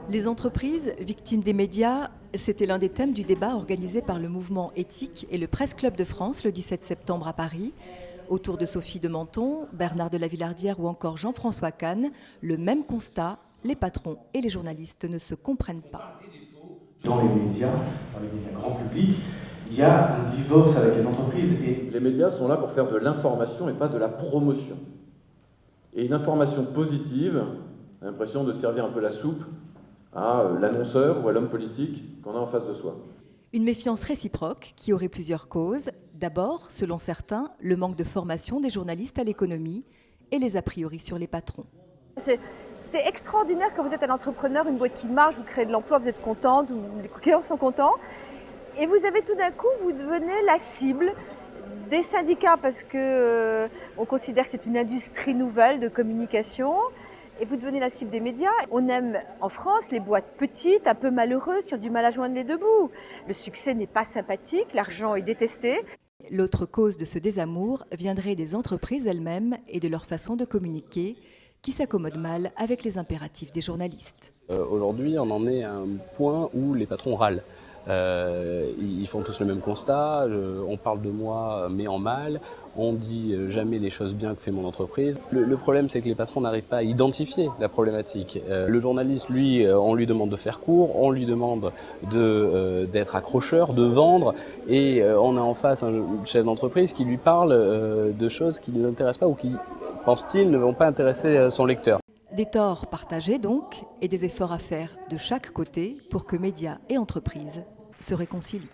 Les entreprises, victimes des médias, c'était l'un des thèmes du débat organisé par le mouvement éthique et le Presse Club de France le 17 septembre à Paris. Autour de Sophie de Menton, Bernard de la Villardière ou encore Jean-François Kahn, le même constat, les patrons et les journalistes ne se comprennent pas. Dans les médias grand public, il y a un divorce avec les entreprises. Et les médias sont là pour faire de l'information et pas de la promotion. Et une information positive a l'impression de servir un peu la soupe à l'annonceur ou à l'homme politique qu'on a en face de soi. Une méfiance réciproque qui aurait plusieurs causes. D'abord, selon certains, le manque de formation des journalistes à l'économie et les a priori sur les patrons. C'était extraordinaire quand vous êtes un entrepreneur, une boîte qui marche, vous créez de l'emploi, vous êtes contente, les clients sont contents. Et vous avez tout d'un coup, vous devenez la cible des syndicats parce que on considère que c'est une industrie nouvelle de communication. Et vous devenez la cible des médias. On aime en France les boîtes petites, un peu malheureuses, qui ont du mal à joindre les deux bouts. Le succès n'est pas sympathique, l'argent est détesté. L'autre cause de ce désamour viendrait des entreprises elles-mêmes et de leur façon de communiquer, qui s'accommodent mal avec les impératifs des journalistes. Aujourd'hui, on en est à un point où les patrons râlent. Ils font tous le même constat, on parle de moi mais en mal, on dit jamais les choses bien que fait mon entreprise. Le problème, c'est que les patrons n'arrivent pas à identifier la problématique. Le journaliste, lui, on lui demande de faire court, on lui demande d'être accrocheur, de vendre, et on a en face un chef d'entreprise qui lui parle de choses qui ne l'intéressent pas ou qui, pense-t-il, ne vont pas intéresser son lecteur. Des torts partagés donc, et des efforts à faire de chaque côté pour que médias et entreprises se réconcilient.